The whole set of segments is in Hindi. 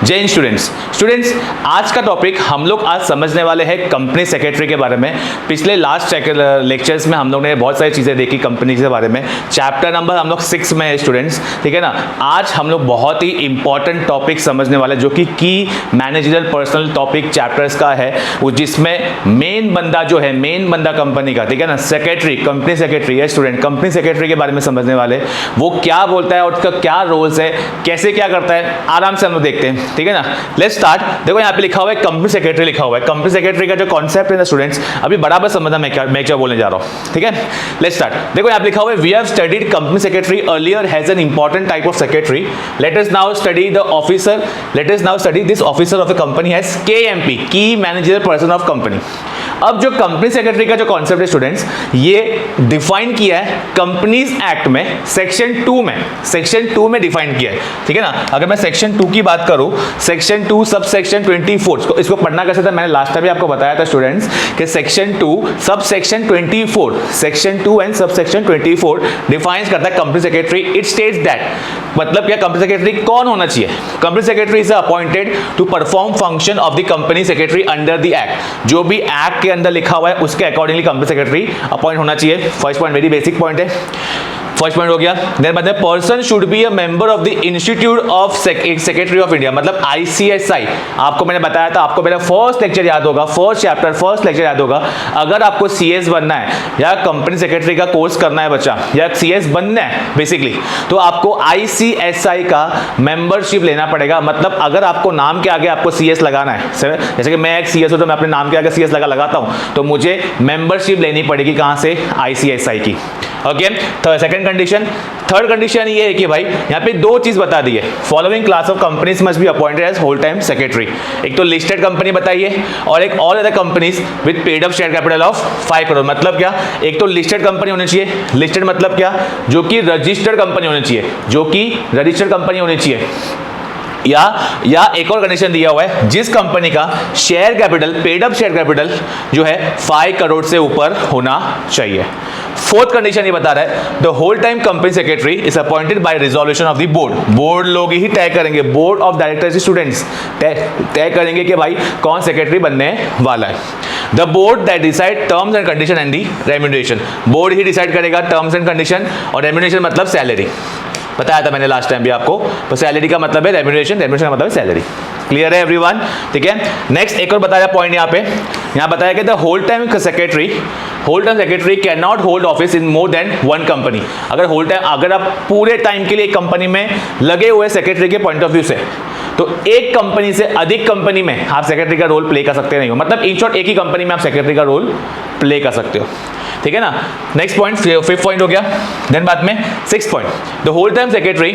जय हिंद स्टूडेंट्स, आज का टॉपिक हम लोग आज समझने वाले हैं कंपनी सेक्रेटरी के बारे में। पिछले लास्ट लेक्चर्स में हम लोग ने बहुत सारी चीज़ें देखी कंपनी के बारे में। चैप्टर नंबर हम लोग 6 में है स्टूडेंट्स, ठीक है ना। आज हम लोग बहुत ही इंपॉर्टेंट टॉपिक समझने वाले जो कि की मैनेजरियल पर्सनल टॉपिक चैप्टर्स का है, जिसमें मेन बंदा जो है, मेन बंदा कंपनी का, ठीक है ना, सेक्रेटरी, कंपनी सेक्रेटरी है स्टूडेंट। कंपनी सेक्रेटरी के बारे में समझने वाले, वो क्या बोलता है और उसका क्या रोल्स है, कैसे क्या करता है, आराम से हम लोग देखते हैं, ठीक है ना। Let's start. देखो यहाँ पे लिखा हुआ है कंपनी सेक्रेटरी लिखा हुआ है। कंपनी सेक्रेटरी का जो कॉन्सेप्ट है ना स्टूडेंट्स, अभी बराबर समझना मैं क्या बोलने जा रहा हूँ, ठीक है। Let's start. देखो यहाँ पे लिखा हुआ है we have studied company secretary earlier has an important type of secretary. Let us now study the officer, let us now study this officer of the company has KMP, key manager person of company. अब जो कंपनी सेक्रेटरी का जो कॉन्सेप्ट है स्टूडेंट्स, ये डिफाइन किया है कंपनीज एक्ट में सेक्शन 2 में, सेक्शन 2 में डिफाइन किया है, ठीक है ना। अगर मैं सेक्शन 2 की बात करूं, सेक्शन 2 सब सेक्शन 24, इसको पढ़ना कैसे था मैंने लास्ट टाइम भी आपको बताया था स्टूडेंट्स कि सेक्शन 2 सब सेक्शन 24, सेक्शन 2 एंड सब सेक्शन 24 डिफाइन करता है company secretary. It states that, मतलब क्या, कंपनी सेक्रेटरी कौन होना चाहिए। Company secretary is appointed to perform function of the company secretary under the act. जो भी एक्ट के अंदर लिखा हुआ है उसके अकॉर्डिंगली कंपनी सेक्रेटरी अपॉइंट होना चाहिए। First point very basic point है, फर्स्ट पॉइंट हो गया। देन बाद में person should be a member of the institute of secretary of India, मतलब ICSI। आपको मैंने बताया था, आपको मेरा फर्स्ट लेक्चर याद होगा, फर्स्ट चैप्टर फर्स्ट लेक्चर याद होगा। अगर आपको CS बनना है या कंपनी सेक्रेटरी का कोर्स करना है बच्चा, या CS बनना है बेसिकली, तो आपको ICSI का मेंबरशिप लेना पड़ेगा। मतलब अगर आपको नाम के आगे आपको CS लगाना है, जैसे कि मैं एक CS हूं तो मैं अपने नाम के आगे CS लगाता हूं, तो मुझे मेंबरशिप लेनी पड़ेगी कहां से, ICSI की। ओके, तो सेकंड कंडीशन। थर्ड कंडीशन ये है कि भाई यहाँ पे दो चीज बता दी है, following class of companies must be appointed as whole time secretary. एक तो लिस्टेड कंपनी बताइए और एक all other companies with paid up share capital of 5 crore. मतलब क्या, एक तो लिस्टेड कंपनी होनी चाहिए, लिस्टेड मतलब क्या, जो कि रजिस्टर्ड कंपनी होनी चाहिए, जो कि रजिस्टर्ड कंपनी होनी चाहिए। या एक और कंडीशन दिया हुआ है, जिस कंपनी का share capital, paid up share capital जो है 5 करोड़ से ऊपर होना चाहिए। फोर्थ कंडीशन ये बता रहा है the whole time company secretary is appointed by resolution of the board. Board लोग ही तय करेंगे, बोर्ड ऑफ डायरेक्टर्स स्टूडेंट्स तय करेंगे कि भाई कौन सेक्रेटरी बनने वाला है। The board that decide terms and condition and the remuneration, board he decide करेगा टर्म्स एंड कंडीशन, और रेम्यूनरेशन मतलब सैलरी। बताया था मैंने लास्ट टाइम भी आपको, तो सैलरी का मतलब है रेम्यूनरेशन, रेम्यूनरेशन का मतलब है सैलरी। क्लियर है एवरीवन, ठीक है। नेक्स्ट एक और बताया पॉइंट यहाँ बताया कि the whole time secretary can not hold office in more than one company. अगर आप पूरे टाइम के लिए एक कंपनी में लगे हुए सेक्रेटरी के पॉइंट ऑफ व्यू से, तो एक कंपनी से अधिक कंपनी में आप सेक्रेटरी का रोल प्ले कर सकते नहीं हो। मतलब इन शॉर्ट एक ही कंपनी में आप सेक्रेटरी का रोल प्ले कर सकते हो, ठीक है ना। नेक्स्ट पॉइंट, फिफ्थ पॉइंट हो गया। देन बाद में sixth point, the whole time secretary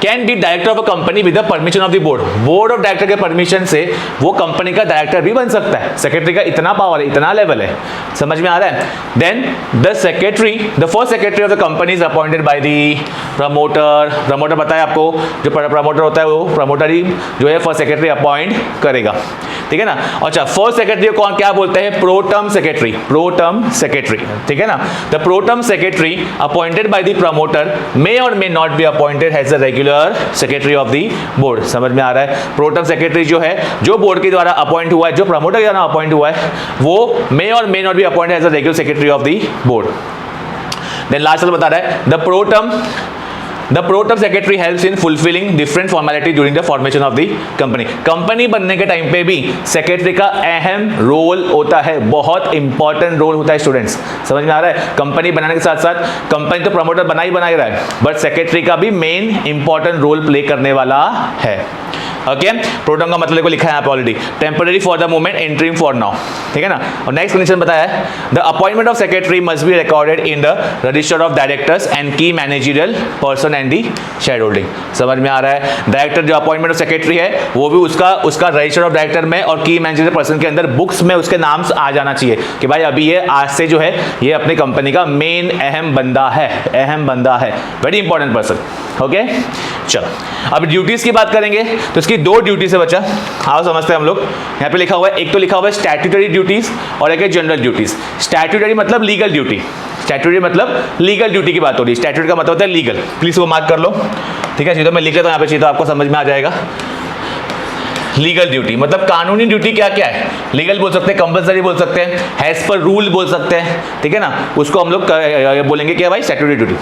can be director of a company with the permission of the board. Board of director के परमिशन से वो कंपनी का डायरेक्टर भी बन सकता है। सेक्रेटरी का इतना पावर है, इतना लेवल है, समझ में आ रहा है। Then the first secretary of the company is appointed by the promoter. Promoter बताया आपको, जो प्रमोटर होता है वो प्रमोटर ही जो है फर्स्ट सेक्रेटरी अपॉइंट करेगा, ठीक है ना। अच्छा, फर्स्ट सेक्रेटरी को कौन क्या बोलते हैं, प्रोटर्म सेक्रेटरी, प्रोटर्म सेक्रेटरी, ठीक है ना। The pro tem secretary appointed by the promoter may और may not be appointed as a regular secretary of the board. समझ में आ रहा है, प्रोटर्म सेक्रेटरी जो है, जो बोर्ड के द्वारा अपॉइंट हुआ है, जो प्रमोटर के द्वारा अपॉइंट हुआ है, वो मे और may not be appointed as a regular secretary of the board. Then last बता रहा है the pro tem secretary helps in fulfilling different formality during the formation of the company. Company बनने के टाइम पे भी सेक्रेटरी का अहम रोल होता है, बहुत इंपॉर्टेंट रोल होता है स्टूडेंट्स। समझ में आ रहा है, कंपनी बनाने के साथ साथ कंपनी तो प्रमोटर बना ही रहा है, बट सेक्रेटरी का भी मेन इंपॉर्टेंट रोल प्ले करने वाला है। ओके, प्रोटर्म का मतलब को लिखा है यहाँ पे already, temporary for the moment, interim for now, ठीक है ना। और नेक्स्ट कंडीशन बताया है the appointment of secretary must be recorded in the register of directors and key managerial person and the share holding. समझ में आ रहा है, डायरेक्टर जो अपॉइंटमेंट ऑफ सेक्रेटरी है वो भी उसका रजिस्टर ऑफ डायरेक्टर में और की मैनेजरियल पर्सन के अंदर बुक्स में उसके नाम आ जाना चाहिए कि भाई अभी ये आज से जो है ये अपनी कंपनी का मेन अहम बंदा है, वेरी इंपॉर्टेंट पर्सन। ओके, चलो अब ड्यूटीज की बात करेंगे तो इसकी दो ड्यूटीज है बच्चा, आओ समझते हैं हम लोग। यहाँ पे लिखा हुआ है, एक तो लिखा हुआ है स्टैट्यूटरी ड्यूटीज और एक है जनरल ड्यूटीज। स्टैट्यूटरी मतलब लीगल ड्यूटी, स्टैट्यूटरी मतलब लीगल ड्यूटी की बात हो रही है। स्टैट्यूटरी का मतलब होता है लीगल, प्लीज वो मार्क कर लो, ठीक है। सीधा मैं लिख लेता हूँ यहाँ पे, सीधा आपको समझ में आ जाएगा। लीगल ड्यूटी, मतलब कानूनी ड्यूटी क्या क्या है, लीगल बोल सकते हैं, कंपलसरी बोल सकते हैं, हैज पर रूल बोल सकते हैं, ठीक है ना, उसको हम लोग बोलेंगे क्या भाई, स्टैट्यूटरी ड्यूटी।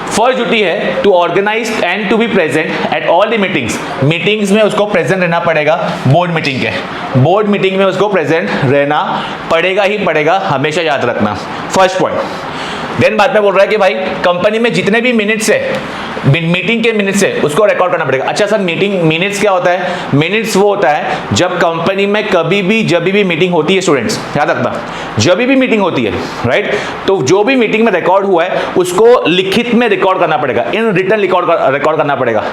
फर्स्ट ड्यूटी है to organise and to be present at all the meetings, meetings में उसको प्रेजेंट रहना पड़ेगा, बोर्ड मीटिंग के, बोर्ड मीटिंग में उसको प्रेजेंट रहना पड़ेगा ही पड़ेगा, हमेशा याद रखना, फर्स्ट पॉइंट। देन बाद में बोल रहा है कि भाई कंपनी में जितने भी मिनट्स है, मीटिंग के मिनट्स है, उसको रिकॉर्ड करना पड़ेगा। अच्छा सर, मीटिंग मिनट्स क्या होता है, मिनट्स वो होता है जब कंपनी में कभी भी जब भी मीटिंग होती है, स्टूडेंट्स याद रखना, जब भी मीटिंग होती है, राइट, तो जो भी मीटिंग में रिकॉर्ड हुआ है उसको लिखित में रिकॉर्ड करना पड़ेगा, इन रिटन रिकॉर्ड करना पड़ेगा।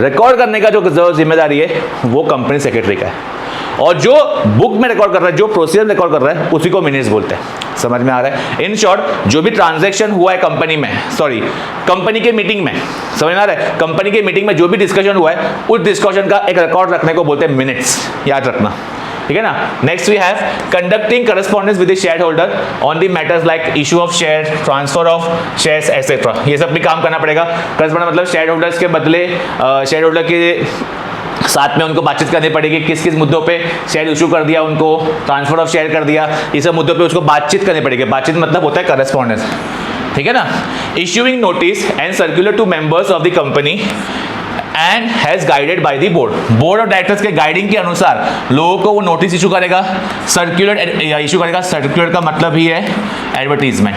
रिकॉर्ड करने का जो जिम्मेदारी है वो कंपनी सेक्रेटरी का है, और जो बुक में रिकॉर्ड कर रहा है, जो प्रोसीजर रिकॉर्ड कर रहा है, उसी को मिनट्स बोलते हैं। समझ में आ रहा है? इन शॉर्ट, जो भी ट्रांजैक्शन हुआ है कंपनी में, सॉरी कंपनी के मीटिंग में, समझ में आ रहा है, कंपनी के मीटिंग में जो भी डिस्कशन हुआ है, उस डिस्कशन का एक रिकॉर्ड रखने को बोलते हैं मिनट्स, याद रखना, ठीक है ना। Next we have conducting correspondence with the share holder on the matters like issue of share, transfer of shares etcetera, ये सब भी काम करना पड़ेगा। करस्पॉन्डेंस मतलब शेयर होल्डर्स के बदले शेयर होल्डर के साथ में उनको बातचीत करनी पड़ेगी, किस किस मुद्दों पे शेयर इशू कर दिया, उनको ट्रांसफर ऑफ शेयर कर दिया, ये सब मुद्दों पे उसको बातचीत करनी पड़ेगी। बातचीत मतलब होता है करस्पॉन्डेंस, ठीक है ना। Issuing notice and circular to members of the company and has guided by the board, board of directors के गाइडिंग के अनुसार लोगों को वो नोटिस इशू करेगा, सर्कुलर इशू करेगा। सर्कुलर का मतलब ही है एडवर्टीजमेंट,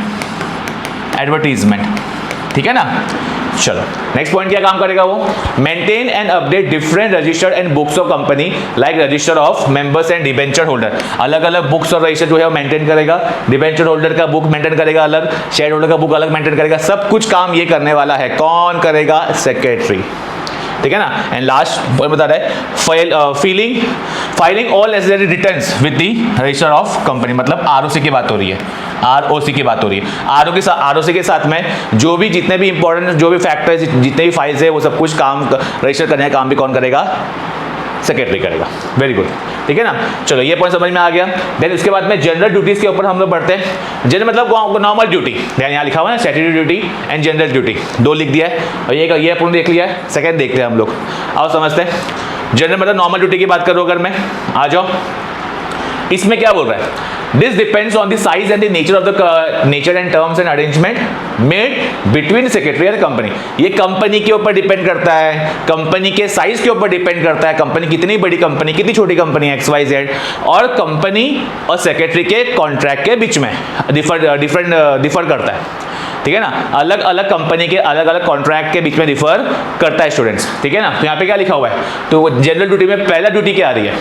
ठीक है ना। चलो नेक्स्ट पॉइंट क्या काम करेगा वो, maintain and update different register and books of company like register of members and debenture holder, अलग अलग बुक्स और रजिस्टर जो है वो मेंटेन करेगा, डिबेंचर होल्डर का बुक मेंटेन करेगा अलग, शेयर होल्डर का बुक अलग मेंटेन करेगा, सब कुछ काम ये करने वाला है, कौन करेगा, सेक्रेटरी, ठीक है ना। एंड लास्ट पॉइंट बता रहा है filing all necessary returns with the register of company, मतलब आरओसी की बात हो रही है, आरओसी की बात हो रही है। आरओसी के साथ में जो भी जितने भी इंपॉर्टेंट जो भी फैक्टर्स, जितने भी फाइल्स है, वो सब कुछ काम रजिस्टर करने का काम भी कौन करेगा, सेक्रेटरी करेगा। वेरी गुड, ठीक है ना। चलो ये पॉइंट समझ में आ गया। देन उसके बाद में जनरल ड्यूटीज के ऊपर हम लोग बढ़ते हैं। जनरल मतलब नॉर्मल ड्यूटी, यहाँ लिखा हुआ है statutory duty and general duty, दो लिख दिया है, और ये अपन देख लिया है। सेकंड देखते हैं हम लोग, आओ समझते हैं। जनरल मतलब नॉर्मल ड्यूटी की बात करो अगर मैं, आ जाओ, इसमें क्या बोल रहा है, this depends on the size and the nature and terms and arrangement made between secretary and company. ये कंपनी के ऊपर डिपेंड करता है, कंपनी के साइज के ऊपर डिपेंड करता है, कंपनी कितनी बड़ी कंपनी, कितनी छोटी कंपनी, XYZ, और कंपनी और सेक्रेटरी के कॉन्ट्रैक्ट के बीच में डिफर करता है, ठीक है ना। अलग अलग कंपनी के अलग अलग कॉन्ट्रैक्ट के बीच में डिफर करता है स्टूडेंट्स, ठीक है ना। तो यहाँ पे क्या लिखा हुआ है, तो जनरल ड्यूटी में पहला ड्यूटी क्या आ रही है,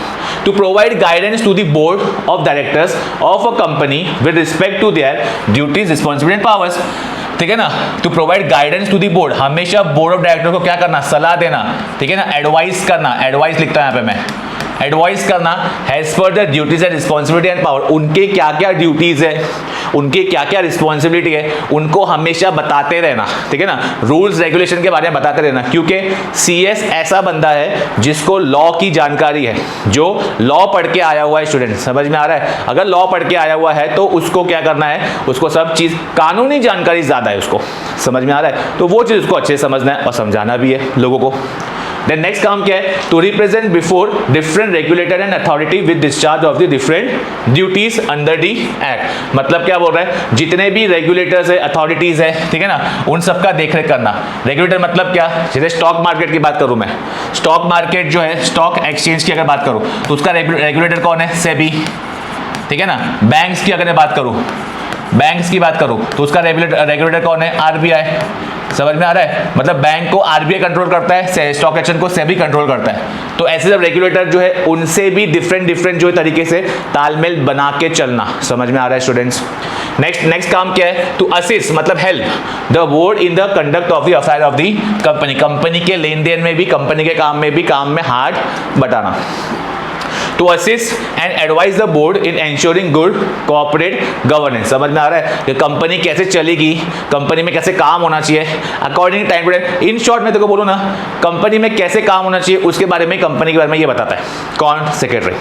to provide guidance to the board of directors of a company with respect to their duties, responsibility and powers, ठीक है ना। To provide guidance to the board, हमेशा बोर्ड ऑफ डायरेक्टर को क्या करना, सलाह देना, ठीक है ना, एडवाइस करना, एडवाइस लिखता है यहाँ पे मैं, एडवाइस करना as per the duties and responsibility and power, उनके क्या क्या ड्यूटीज है, उनके क्या क्या रिस्पॉन्सिबिलिटी है, उनको हमेशा बताते रहना, ठीक है ना, रूल्स रेगुलेशन के बारे में बताते रहना, क्योंकि CS ऐसा बंदा है जिसको लॉ की जानकारी है, जो लॉ पढ़ के आया हुआ है। स्टूडेंट समझ में आ रहा है, अगर लॉ पढ़ के आया हुआ है तो उसको क्या करना है, उसको सब चीज कानूनी जानकारी ज्यादा है, उसको समझ में आ रहा है, तो वो चीज उसको अच्छे से समझना है और समझाना भी है लोगों को। देन नेक्स्ट काम क्या है, to represent before different regulator and authority with discharge of the different duties under the act, मतलब क्या बोल रहा है, जितने भी रेगुलेटर्स है, अथॉरिटीज है, ठीक है ना, उन सबका देखरेख करना। रेगुलेटर मतलब क्या, जैसे स्टॉक मार्केट की बात करूं मैं, स्टॉक मार्केट जो है, स्टॉक एक्सचेंज की अगर बात करूं तो उसका रेगुलेटर कौन है, सेबी, ठीक है ना। बैंक्स की अगर मैं बात करूं, बैंक्स की बात करूं तो उसका रेगुलेटर कौन है, RBI, समझ में आ रहा है, मतलब बैंक को RBI कंट्रोल करता है, स्टॉक एक्सचेंज को सेबी कंट्रोल करता है, तो ऐसे सब रेगुलेटर जो है उनसे भी डिफरेंट जो तरीके से तालमेल बना के चलना, समझ में आ रहा है स्टूडेंट्स। नेक्स्ट काम क्या है, टू असिस्ट मतलब help the board in the conduct of the affair of the company, company के लेन देन में भी, कंपनी के काम में हाथ बटाना। To assist and advise the board in ensuring good corporate governance, समझ में आ रहा है कि कंपनी कैसे चलेगी, कंपनी में कैसे काम होना चाहिए according time to time. In short में देखो बोलो ना, कंपनी में कैसे काम होना चाहिए उसके बारे में, कंपनी के बारे में ये बताता है कौन, सेक्रेटरी,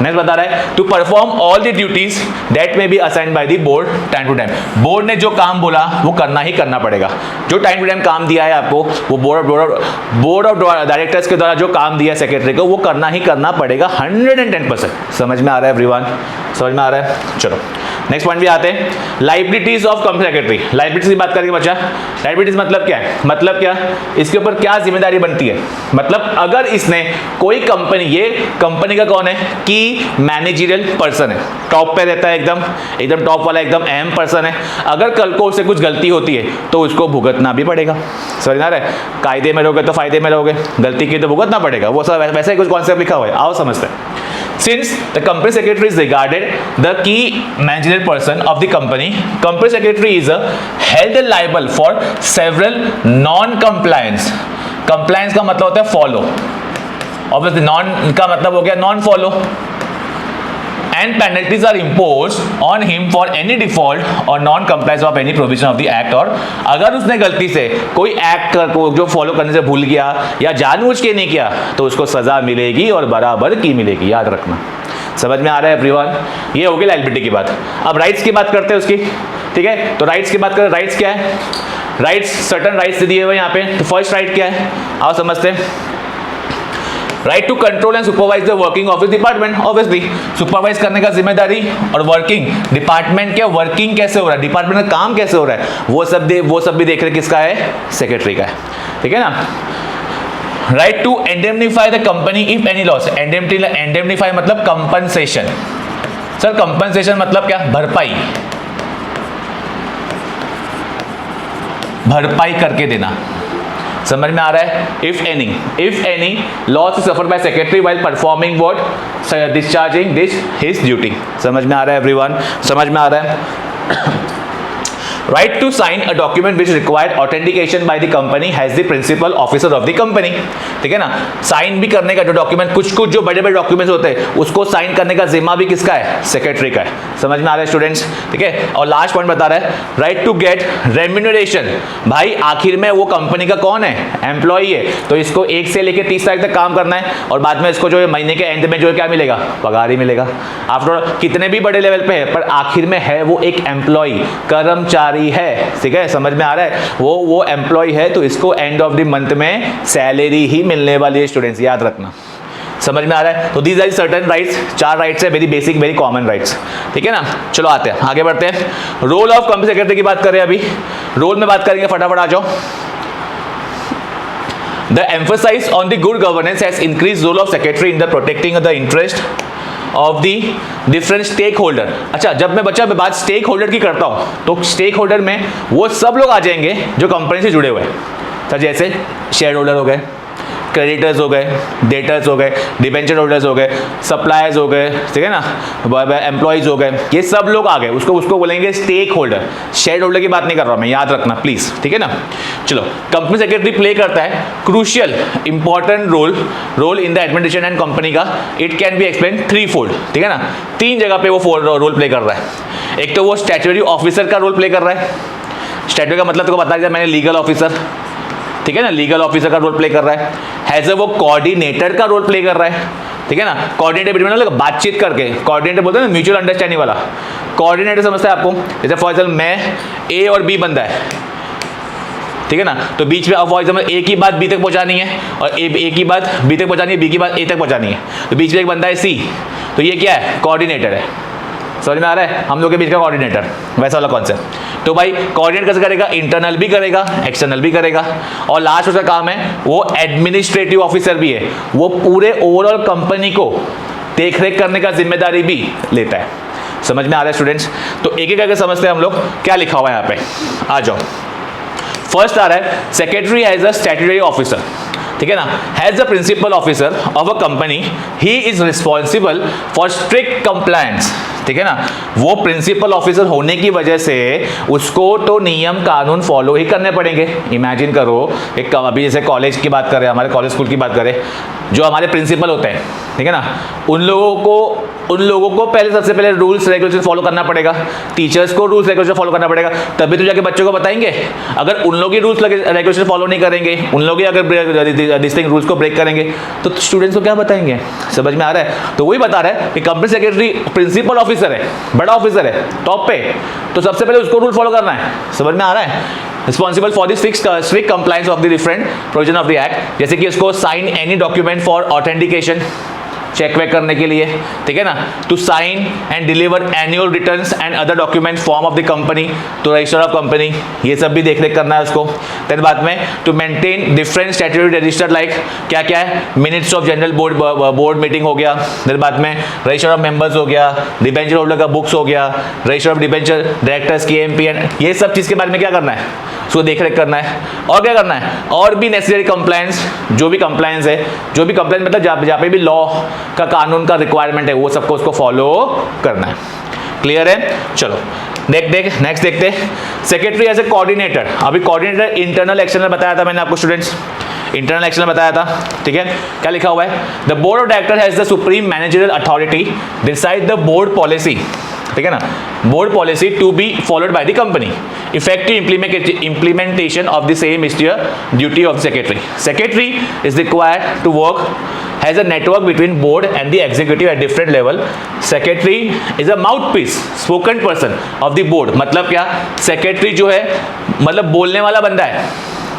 नेक्स्ट बता रहा है to perform all the duties that may be assigned by the board time to time. Board ने जो काम बोला वो करना ही करना पड़ेगा। जो टाइम टू टाइम काम दिया है आपको, वो बोर्ड ऑफ डायरेक्टर्स के द्वारा जो काम दिया है सेक्रेटरी को, वो करना ही करना पड़ेगा 110%। समझ में आ रहा है एवरीवन? समझ में आ रहा है? चलो नेक्स्ट पॉइंट भी आते हैं, liabilities of company secretary. Liabilities की बात करेंगे बच्चा। लाइबिलिटीज मतलब क्या है? मतलब क्या, इसके ऊपर क्या जिम्मेदारी बनती है? मतलब अगर इसने कोई कंपनी, ये कंपनी का कौन है कि मैनेजरियल पर्सन है, टॉप पे रहता है, एकदम टॉप वाला, एकदम अहम पर्सन है। अगर कल को उससे कुछ गलती होती है तो उसको भुगतना भी पड़ेगा। समझ आ रहा है? कायदे में रहोगे तो फायदे में रहोगे, गलती की तो भुगतना पड़ेगा। वो सब वैसे ही कुछ कॉन्सेप्ट लिखा हुआ है, आओ समझते हैं। Since the company secretary is regarded the key managerial person of the company, company secretary is held liable for several non-compliance. Compliance का मतलब होता है follow. Obviously non का मतलब हो गया non follow. And penalties are imposed on him for any default or non-compliance of any provision of the act। और अगर उसने गलती से कोई एक्ट को जो फॉलो करने से भूल गया या जानबूझ के नहीं किया तो उसको सजा मिलेगी और बराबर की मिलेगी, याद रखना। समझ में आ रहा है एवरीवन? ये हो गई लायबिलिटी की बात। अब राइट्स की बात करते हैं उसकी, ठीक है? तो राइट्स की बात करें, राइट्स क्या है? राइट्स, सर्टन राइट्स दिए हुए यहाँ पे। तो फर्स्ट राइट क्या है, आओ समझते हैं। Right to control and supervise the working of department. Obviously supervise करने का जिम्मेदारी और वर्किंग, डिपार्टमेंट के वर्किंग कैसे हो रहा है, डिपार्टमेंट का काम कैसे हो रहा है, वो सब भी देख रहे किसका है? सेक्रेटरी का है, ठीक है ना? Right to indemnify the company if any loss. Indemnify मतलब कंपनसेशन। सर कंपनसेशन मतलब क्या? भरपाई करके देना। समझ में आ रहा है? If any loss suffer bye secretary while performing what, discharging this his duty. समझ में आ रहा है एवरीवन? समझ में आ रहा है? Right to sign a document which required authentication by the company has the principal officer of the company. ठीक है ना? साइन भी करने का जो डॉक्यूमेंट, कुछ जो बड़े बड़े डॉक्यूमेंट्स होते हैं उसको साइन करने का जिम्मा भी किसका है? सेक्रेटरी का है। समझ में आ रहा है स्टूडेंट्स? ठीक है। और लास्ट पॉइंट बता रहा है, राइट टू गेट रेम्यूनरेशन। भाई आखिर में वो कंपनी का कौन है? एम्प्लॉई है, तो इसको 1 से लेकर 30 तारीख तक काम करना है और बाद में इसको जो महीने के एंड में जो क्या मिलेगा? पगार ही मिलेगा। आफ्टर ऑल कितने भी बड़े लेवल पे है पर आखिर में है वो एक एम्प्लॉई, कर्मचारी है। ठीक है, समझ में आ रहा है? वो एम्प्लॉय है तो इसको एंड ऑफ द मंथ में सैलरी ही मिलने वाली है स्टूडेंट्स, याद रखना। समझ में आ रहा है? तो these are certain rights, 4 rights है, very basic very common rights. ठीक है ना? चलो आते हैं आगे बढ़ते हैं। रोल ऑफ कंपनी सेक्रेटरी की बात करें, अभी रोल में बात करेंगे, फटाफट आ जाओ। The emphasis on the good governance has increased role of secretary in the protecting the interest of the different stakeholder. अच्छा, जब मैं बच्चा बात स्टेक होल्डर की करता हूं तो स्टेक होल्डर में वो सब लोग आ जाएंगे जो कंपनी से जुड़े हुए हैं। सर जैसे शेयर होल्डर हो गए, क्रेडिटर्स हो गए, डेटर्स हो गए, डिबेंचर होल्डर्स हो गए, सप्लायर्स हो गए, ठीक है ना, एम्प्लॉयज हो गए, ये सब लोग आ गए। उसको बोलेंगे स्टेक होल्डर। शेयर होल्डर की बात नहीं कर रहा मैं, याद रखना प्लीज। ठीक है ना? चलो, कंपनी सेक्रेटरी प्ले करता है crucial important role in the administration and company का। It can be explain 3 fold. ठीक है ना? 3 जगह पे वो रोल प्ले कर रहा है। एक तो वो स्टैट्यूटरी ऑफिसर का रोल प्ले कर रहा है। स्टैट्यूटरी का मतलब तो बता दिया मैंने, लीगल ऑफिसर। ठीक है ना? लीगल ऑफिसर का रोल प्ले कर रहा है। हैज वो कोऑर्डिनेटर का रोल प्ले कर रहा है। ठीक है ना? कोऑर्डिनेटर बिटवीन मतलब बातचीत करके, कोऑर्डिनेटर बोलते हैं ना, म्यूचुअल अंडरस्टैंडिंग वाला। कोऑर्डिनेटर समझता है आपको? जैसे फॉर एग्जाम्पल मैं ए और बी बंदा है, ठीक है ना, तो बीच में फॉर एग्जाम्पल ए की बात बी तक पहुंचानी है और ए की बात बी तक पहुंचानी है, बी की बात ए तक पहुंचानी है, तो बीच में एक बंदा है सी, तो ये क्या है? कोऑर्डिनेटर है। समझ में आ रहा है? हम लोग के बीच का कोऑर्डिनेटर, वैसा वाला कॉन्सेप्ट। तो भाई कोऑर्डिनेट कैसे करेगा? इंटरनल भी करेगा, एक्सटर्नल भी करेगा, और लास्ट उसका काम है वो एडमिनिस्ट्रेटिव ऑफिसर भी है। वो पूरे ओवरऑल कंपनी को देखरेख करने का जिम्मेदारी भी लेता है। समझ में आ रहा है स्टूडेंट्स? तो एक एक करके समझते हैं हम लोग क्या लिखा हुआ है यहाँ पे। आ जाओ। फर्स्ट आ रहा है secretary as a statutory officer. ठीक है ना? Has the principal officer of a company, he is responsible for strict compliance. ठीक है ना, वो प्रिंसिपल ऑफिसर होने की वजह से उसको तो नियम कानून फॉलो ही करने पड़ेंगे। इमेजिन करो, एक अभी जैसे कॉलेज की बात करें, हमारे कॉलेज स्कूल की बात करें, जो हमारे प्रिंसिपल होते हैं, ठीक है ना, उन लोगों को पहले सबसे पहले रूल्स रेगुलेशन फॉलो करना पड़ेगा, टीचर्स को रूल्स रेगुलेशन फॉलो करना पड़ेगा, तभी तो जाके बच्चों को बताएंगे। अगर उन लोग ही रूल्स रेगुलेशन फॉलो नहीं करेंगे, उन लोग ही अगर डिस्टिंक्ट रूल्स को ब्रेक करेंगे तो स्टूडेंट्स को क्या बताएंगे? समझ में आ रहा है? तो वही बता रहा है कि कंपनी सेक्रेटरी प्रिंसिपल ऑफिसर है, बड़ा ऑफिसर है, टॉप पे, तो सबसे पहले उसको रूल फॉलो करना है। समझ में आ रहा है? Responsible for the strict compliance of the different provision of the act, जैसे कि उसको sign any document for authentication, check वेक करने के लिए, ठीक है ना, to sign and deliver annual returns and other document form of the company to register of company, ये सब भी देख रेख करना है उसको। फिर बाद में to maintain different statutory register, like क्या क्या है, minutes of general board meeting हो गया, फिर बाद में रजिस्टर ऑफ मेंबर्स हो गया, डिबेंचर होल्डर का बुक्स हो गया, रजिस्टर ऑफ डिबेंचर डायरेक्टर्स की एमपीएन, ये सब चीज़ के बारे में क्या करना है, उसको देख रेख करना है। और क्या करना है, और भी नेसेसरी कंप्लायंस, जो भी कंप्लायंस है, जो भी कंप्लायंस मतलब जहाँ पे भी लॉ का कानून का रिक्वायरमेंट है, वो सबको उसको फॉलो करना है। क्लियर है? चलो नेक्स्ट देखते हैं सेक्रेटरी एज ए कोऑर्डिनेटर। अभी कोऑर्डिनेटर इंटरनल एक्सटर्नल बताया था मैंने आपको स्टूडेंट्स, इंटरनल एक्सटर्नल बताया था, ठीक है। क्या लिखा हुआ है, the board of director has the supreme managerial authority decide the board policy, ठीक है ना, board policy to be followed by the company, effective implementation of the same is the duty of the secretary. Secretary is required to work has a network between board and the executive at different level. Secretary is a mouthpiece, spoken person of the board. मतलब क्या, सेक्रेटरी जो है मतलब बोलने वाला बंदा है,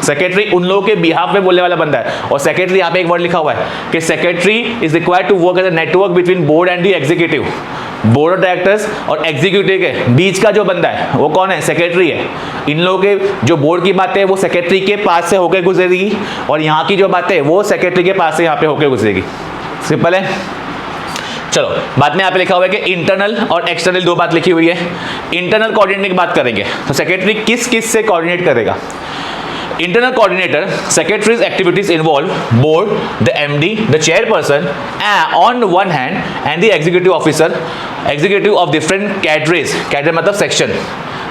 सेक्रेटरी उन लोगों के बिहाफ में बोलने वाला बंदा है। और सेक्रेटरी यहाँ पे एक वर्ड लिखा हुआ है कि secretary is required to work as a network between board and the executive, board of directors और एग्जीक्यूटिव के बीच का जो बंदा है वो कौन है, सेक्रेटरी है। इन लोगों के जो बोर्ड की बातें है वो सेक्रेटरी के पास से होकर गुजरेगी, और यहाँ की जो बातें है वो सेक्रेटरी के पास से यहाँ पे होकर गुजरेगी। सिंपल है। चलो बाद में यहाँ पे लिखा हुआ है कि इंटरनल और एक्सटर्नल दो बात लिखी हुई है। इंटरनल कोऑर्डिनेट की बात करेंगे तो सेक्रेटरी किस किस से कोऑर्डिनेट करेगा। Internal coordinator, secretary's activities involve board, the MD, the chairperson, on one hand, and the executive officer, executive of different cadres, cadre मतलब section,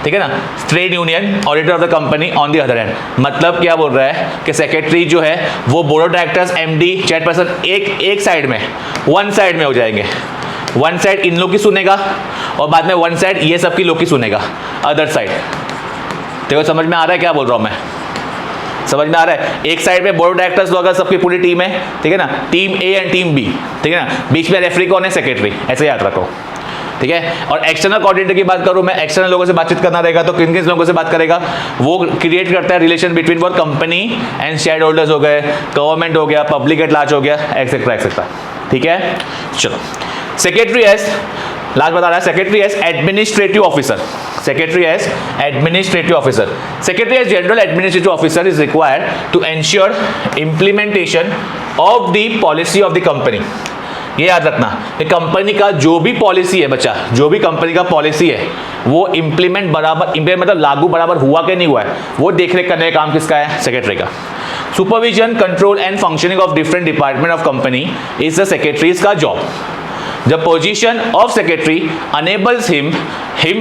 ठीक है ना, trade union, auditor of the company on the other hand. मतलब क्या बोल रहा है कि सेक्रेटरी जो है वो board of directors, MD, chairperson एक साइड में, वन साइड में हो जाएंगे। वन साइड इन लोग की सुनेगा और बाद में वन साइड ये सब की लोग की सुनेगा, अदर साइड। देखो समझ में आ रहा है क्या बोल रहा हूँ मैं, समझ में आ रहा है। एक साइड में बोर्ड ऑफ डायरेक्टर्स लोग सबकी पूरी टीम है, ठीक है ना, team A and team B, ठीक है ना, बीच में रेफरी कौन है, सेक्रेटरी, ऐसे याद रखो, ठीक है। और एक्सटर्नल कोऑर्डिनेटर की बात करूं मैं, एक्सटर्नल लोगों से बातचीत करना रहेगा तो किन किन लोगों से बात करेगा, वो क्रिएट करता है रिलेशन बिटवीन वो कंपनी एंड शेयर होल्डर्स हो गए, गवर्नमेंट हो गया, पब्लिक एट लार्ज हो गया, एक्सेट्रा एक्सेट्रा, ठीक है। चलो सेक्रेटरी एज लास्ट बता रहा है, secretary as administrative officer, secretary as administrative officer, secretary as general administrative officer is required to ensure implementation of the policy of the company. ये याद रखना कि कंपनी का जो भी पॉलिसी है बच्चा, जो भी कंपनी का पॉलिसी है वो इंप्लीमेंट मतलब लागू बराबर हुआ कि नहीं हुआ है, वो देख रेख करने का काम किसका है, सेक्रेटरी का। Supervision, control and functioning of different department of company is the secretaries का job. The position of secretary enables him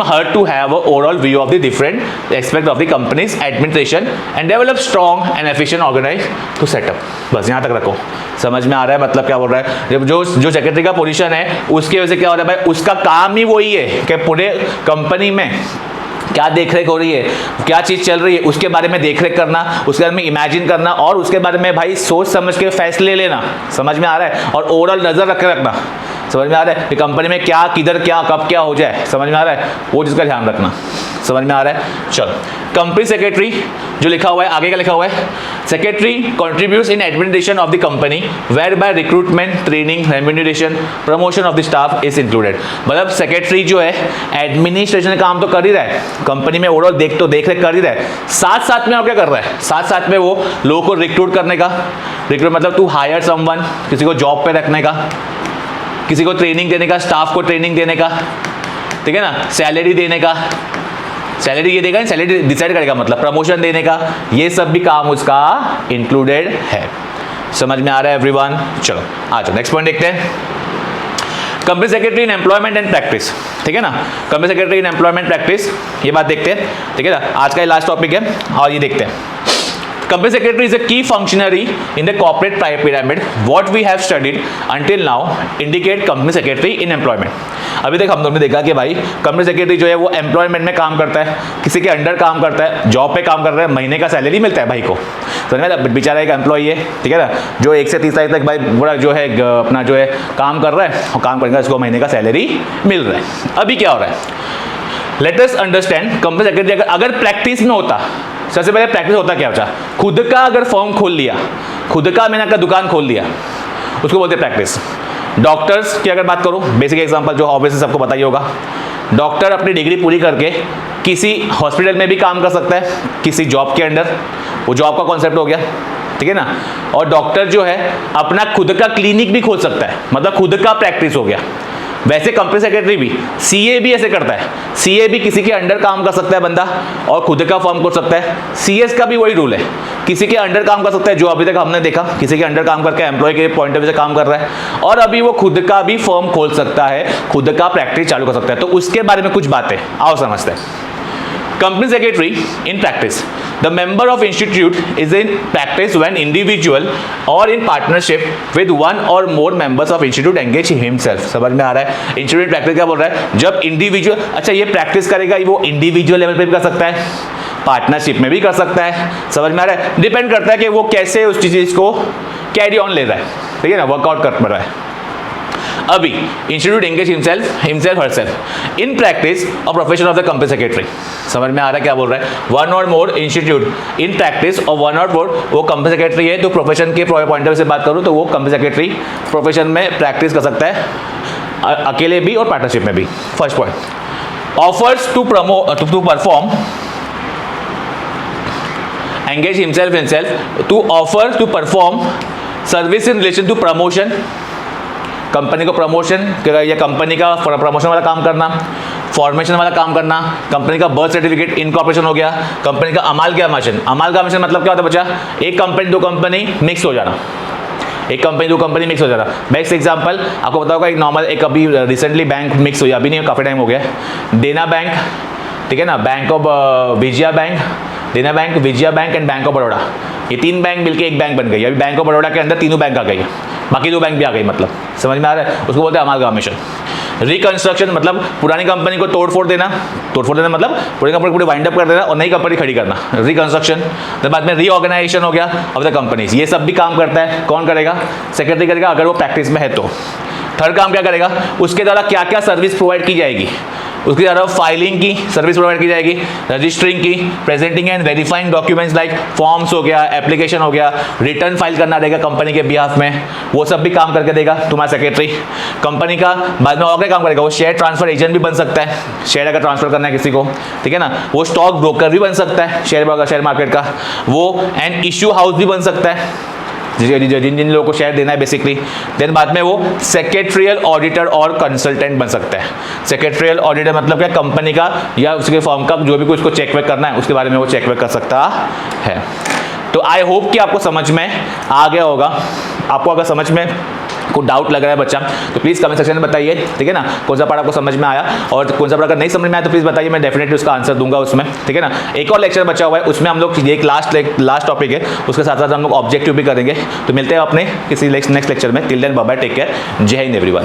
her to have an overall view of the different aspects of the company's administration and develop strong and efficient organized to set up। बस यहाँ तक रखो, समझ में आ रहा है मतलब क्या बोल रहा है। जब जो सेक्रेटरी का पोजीशन है उसकी वजह से क्या हो रहा है भाई, उसका काम ही वही है कि पूरे कंपनी में क्या देखरेख हो रही है, क्या चीज़ चल रही है, उसके बारे में देखरेख करना, उसके बारे में इमेजिन करना और उसके बारे में भाई सोच समझ के फैसले लेना। समझ में आ रहा है। और ओवरऑल नज़र रख के रखना, समझ में आ रहा है कि कंपनी में क्या किधर क्या कब क्या हो जाए, समझ में आ रहा है, वो चीज़ का ध्यान रखना। समझ में आ रहा है। चलो कंपनी सेक्रेटरी जो लिखा हुआ है, आगे का लिखा हुआ है, secretary contributes in administration of the company whereby recruitment, training, remuneration, promotion of the staff is included. मतलब सेक्रेटरी जो है एडमिनिस्ट्रेशन काम तो कर ही रहा है, कंपनी में ओवरऑल देख रेख कर ही रहा है, साथ साथ में और क्या कर रहा है, साथ साथ में वो लोगों को रिक्रूट करने का, रिक्रूट मतलब टू हायर समवन, किसी को जॉब पे रखने का, किसी को ट्रेनिंग देने का, स्टाफ को ट्रेनिंग देने का, ठीक है ना, सैलरी देने का, सैलरी ये देगा, सैलरी डिसाइड करेगा, मतलब प्रमोशन देने का, ये सब भी काम उसका इंक्लूडेड है। समझ में आ रहा है एवरीवन। चलो आ जाओ नेक्स्ट पॉइंट देखते हैं, company secretary in employment and practice. ठीक है ना, company secretary in employment practice, ये बात देखते हैं, ठीक है ना, आज का ये लास्ट टॉपिक है और ये देखते हैं। Company secretary is a key functionary in the corporate pyramid. What we have studied until now indicate company secretary in employment. अभी तक हम लोग ने देखा कि भाई कंपनी सेक्रेटरी जो है वो एम्प्लॉयमेंट में काम करता है, किसी के अंडर काम करता है, जॉब पे काम कर रहा है, महीने का सैलरी मिलता है भाई को, समझ में, बेचारा एक एम्प्लॉई है, ठीक है ना, जो 1 से 30 तारीख तक भाई पूरा जो है अपना जो है काम कर रहा है और काम करेगा, इसको महीने का सैलरी मिल रहा है। अभी क्या हो रहा है, let us understand company secretary अगर प्रैक्टिस में होता, सबसे पहले प्रैक्टिस होता क्या होता, खुद का अगर फॉर्म खोल लिया, खुद का मैंने का दुकान खोल लिया, उसको बोलते हैं प्रैक्टिस। डॉक्टर्स की अगर बात करूं, बेसिक एग्जांपल जो ऑब्वियसली सबको पता ही होगा, डॉक्टर अपनी डिग्री पूरी करके किसी हॉस्पिटल में भी काम कर सकता है, किसी जॉब के अंडर, वो जॉब का कॉन्सेप्ट हो गया, ठीक है ना। और डॉक्टर जो है अपना खुद का क्लिनिक भी खोल सकता है, मतलब खुद का प्रैक्टिस हो गया। वैसे कंपनी सेक्रेटरी भी, सीए भी ऐसे करता है, सीए भी किसी के अंडर काम कर सकता है बंदा और खुद का फॉर्म खोल सकता है। सीएस का भी वही रूल है, किसी के अंडर काम कर सकता है, जो अभी तक हमने देखा किसी के अंडर काम करके एम्प्लॉय के पॉइंट ऑफ व्यू से काम कर रहा है, और अभी वो खुद का भी फॉर्म खोल सकता है, खुद का प्रैक्टिस चालू कर सकता है। तो उसके बारे में कुछ बातें आओ समझते हैं। Company secretary in practice. The member of institute is in practice when individual or in partnership with one or more members of institute engage himself. समझ में आ रहा है? Institute practice क्या बोल रहा है? जब इंडिविजुअल, अच्छा ये प्रैक्टिस करेगा, वो इंडिविजुअल लेवल पे भी कर सकता है, पार्टनरशिप में भी कर सकता है, समझ में आ रहा है? डिपेंड करता है कि वो कैसे उस चीज को कैरी ऑन ले रहा है, ठीक है ना, वर्कआउट कर रहा है। अभी institute engage himself herself in practice और profession of the company secretary. समझ में आ रहा है क्या बोल रहा है? वन और मोर इंस्टीट्यूट इन प्रैक्टिस और वन और मोर, वो कंपनी सेक्रेटरी है, तो प्रोफेशन के पॉइंट ऑफ व्यू से बात करूं तो वो कंपनी सेक्रेटरी प्रोफेशन में प्रैक्टिस कर सकता है, अकेले भी और पार्टनरशिप में भी। First point, offers to perform engage himself to offer to perform service in relation to promotion, company को प्रमोशन या कंपनी का प्रमोशन वाला काम करना, फॉर्मेशन वाला काम करना, कंपनी का बर्थ सर्टिफिकेट इनकॉर्पोरेशन हो गया, कंपनी का अमालगामेशन। अमालगामेशन मतलब क्या होता है बच्चा? एक कंपनी दो कंपनी मिक्स हो जाना, एक कंपनी दो कंपनी मिक्स हो जाना। बेस्ट एग्जांपल आपको पता होगा, एक नॉर्मल, एक अभी रिसेंटली बैंक मिक्स हुई, अभी नहीं काफ़ी टाइम हो गया, देना बैंक, ठीक है ना, बैंक ऑफ विजया बैंक, देना bank, Vijaya bank and bank of Baroda, ये 3 बैंक मिलके एक बैंक बन गई। अभी बैंक ऑफ बड़ौदा के अंदर तीनों बैंक आ गई है, बाकी 2 बैंक भी आ गई, मतलब समझ में आ रहा है? उसको बोलते हैं अमालगामेशन। रिकंस्ट्रक्शन मतलब पुरानी कंपनी को तोड़ फोड़ देना, मतलब पुरानी कंपनी पूरी वाइंड अप कर देना और नई कंपनी खड़ी करना, रिकंस्ट्रक्शन। तो बाद में रीऑर्गेनाइजेशन हो गया ऑफ द कंपनीज। ये सब भी काम करता है, कौन करेगा? सेक्रेटरी करेगा, अगर वो प्रैक्टिस में है तो। थर्ड काम क्या करेगा? उसके द्वारा क्या क्या सर्विस प्रोवाइड की जाएगी, उसके द्वारा फाइलिंग की सर्विस प्रोवाइड की जाएगी, रजिस्टरिंग की, presenting and verifying documents like forms हो गया, एप्लीकेशन हो गया, रिटर्न फाइल करना रहेगा कंपनी के बिहाफ में, वो सब भी काम करके देगा तुम्हारा सेक्रेटरी। कंपनी का बाद में और क्या काम करेगा? वो शेयर ट्रांसफर एजेंट भी बन सकता है, शेयर अगर ट्रांसफर करना है किसी को, ठीक है ना, वो स्टॉक ब्रोकर भी बन सकता है शेयर मार्केट का, वो एंड इश्यू हाउस भी बन सकता है, जिन लोगों को शेयर देना है बेसिकली। देन बाद में वो सेक्रेटरियल ऑडिटर और कंसल्टेंट बन सकता है। सेक्रेटरियल ऑडिटर मतलब क्या? कंपनी का या उसके फर्म का जो भी कुछ को चेक वेक करना है उसके बारे में वो चेक वेक कर सकता है। तो आई होप कि आपको समझ में आ गया होगा। आपको अगर समझ में कोई डाउट लग रहा है बच्चा तो प्लीज़ कमेंट सेक्शन में बताइए, ठीक है ना, कौन सा पार्ट आपको समझ में आया, और कौन सा पार्ट अगर नहीं समझ में आया तो प्लीज़ बताइए, मैं डेफिनेटली उसका आंसर दूंगा उसमें, ठीक है ना। एक और लेक्चर बचा हुआ है, उसमें हम लोग एक लास्ट टॉपिक है, उसके साथ साथ हम लोग ऑब्जेक्टिव भी करेंगे। तो मिलते हैं अपने किसी नेक्स्ट लेक्चर में। Till then bye bye, take care, जय हिंद एवरीवन।